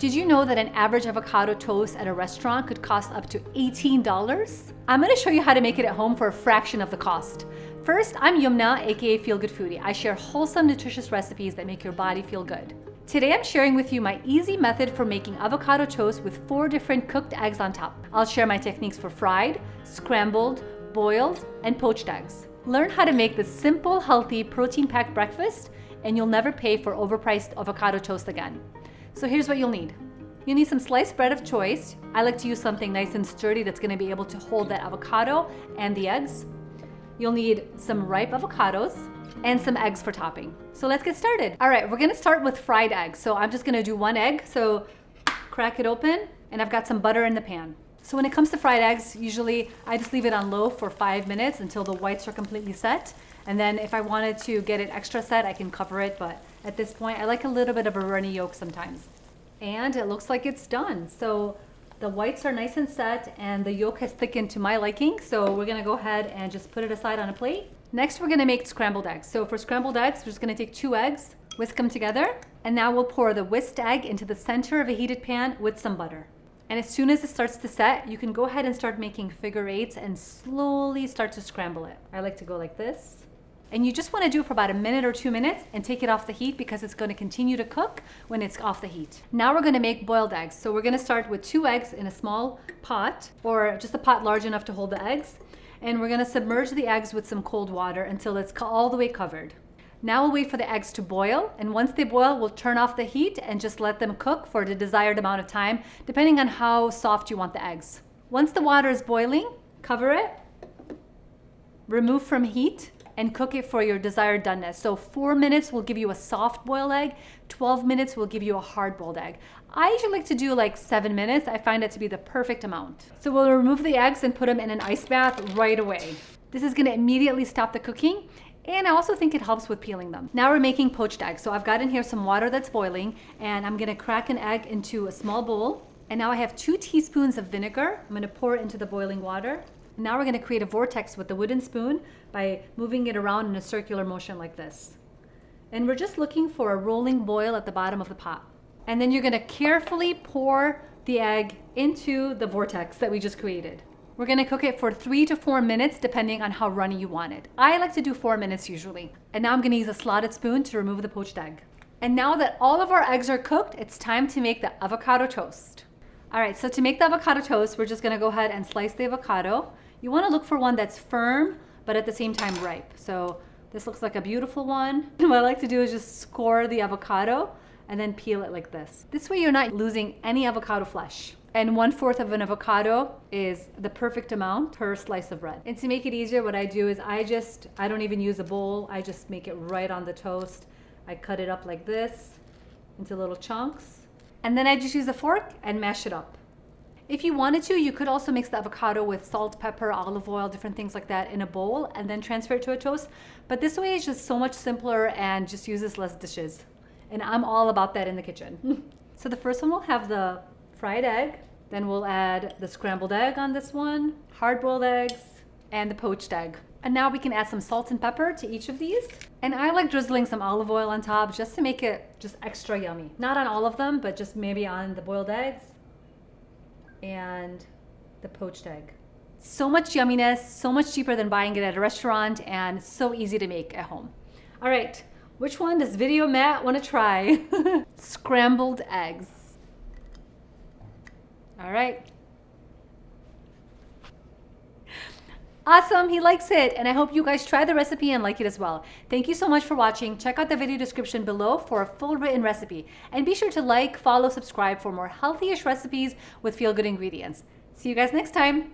Did you know that an average avocado toast at a restaurant could cost up to $18? I'm gonna show you how to make it at home for a fraction of the cost. First, I'm Yumna, aka Feel Good Foodie. I share wholesome, nutritious recipes that make your body feel good. Today I'm sharing with you my easy method for making avocado toast with 4 different cooked eggs on top. I'll share my techniques for fried, scrambled, boiled, and poached eggs. Learn how to make this simple, healthy, protein-packed breakfast, and you'll never pay for overpriced avocado toast again. So here's what you'll need. You'll need some sliced bread of choice. I like to use something nice and sturdy that's gonna be able to hold that avocado and the eggs. You'll need some ripe avocados and some eggs for topping. So let's get started. All right, we're gonna start with fried eggs. So I'm just gonna do 1 egg. So crack it open, and I've got some butter in the pan. So when it comes to fried eggs, usually I just leave it on low for 5 minutes until the whites are completely set. And then if I wanted to get it extra set, I can cover it, but at this point, I like a little bit of a runny yolk sometimes. And it looks like it's done. So the whites are nice and set, and the yolk has thickened to my liking. So we're gonna go ahead and just put it aside on a plate. Next, we're gonna make scrambled eggs. So for scrambled eggs, we're just gonna take 2 eggs, whisk them together, and now we'll pour the whisked egg into the center of a heated pan with some butter. And as soon as it starts to set, you can go ahead and start making figure 8s and slowly start to scramble it. I like to go like this. And you just want to do it for about 1 minute or 2 minutes and take it off the heat because it's going to continue to cook when it's off the heat. Now we're going to make boiled eggs. So we're going to start with 2 eggs in a small pot, or just a pot large enough to hold the eggs. And we're going to submerge the eggs with some cold water until it's all the way covered. Now we'll wait for the eggs to boil, and once they boil, we'll turn off the heat and just let them cook for the desired amount of time, depending on how soft you want the eggs. Once the water is boiling, cover it, remove from heat, and cook it for your desired doneness. So 4 minutes will give you a soft boiled egg, 12 minutes will give you a hard boiled egg. I usually like to do like 7 minutes. I find it to be the perfect amount. So we'll remove the eggs and put them in an ice bath right away. This is gonna immediately stop the cooking, and I also think it helps with peeling them. Now we're making poached eggs. So I've got in here some water that's boiling, and I'm gonna crack an egg into a small bowl. And now I have 2 teaspoons of vinegar. I'm gonna pour it into the boiling water. Now we're going to create a vortex with the wooden spoon by moving it around in a circular motion like this. And we're just looking for a rolling boil at the bottom of the pot. And then you're going to carefully pour the egg into the vortex that we just created. We're going to cook it for 3 to 4 minutes depending on how runny you want it. I like to do 4 minutes usually. And now I'm going to use a slotted spoon to remove the poached egg. And now that all of our eggs are cooked, it's time to make the avocado toast. All right, so to make the avocado toast, we're just going to go ahead and slice the avocado. You want to look for one that's firm, but at the same time ripe. So this looks like a beautiful one. What I like to do is just score the avocado and then peel it like this. This way you're not losing any avocado flesh. And 1/4 of an avocado is the perfect amount per slice of bread. And to make it easier, what I do is I don't even use a bowl. I just make it right on the toast. I cut it up like this into little chunks. And then I just use a fork and mash it up. If you wanted to, you could also mix the avocado with salt, pepper, olive oil, different things like that in a bowl and then transfer it to a toast. But this way is just so much simpler and just uses less dishes. And I'm all about that in the kitchen. So the first one will have the fried egg. Then we'll add the scrambled egg on this one, hard-boiled eggs, and the poached egg. And now we can add some salt and pepper to each of these. And I like drizzling some olive oil on top just to make it just extra yummy. Not on all of them, but just maybe on the boiled eggs and the poached egg. So much yumminess, so much cheaper than buying it at a restaurant, and so easy to make at home. All right, which one does Video Matt want to try? Scrambled eggs. All right. Awesome, he likes it, and I hope you guys try the recipe and like it as well. Thank you so much for watching. Check out the video description below for a full written recipe. And be sure to like, follow, subscribe for more healthy-ish recipes with feel-good ingredients. See you guys next time.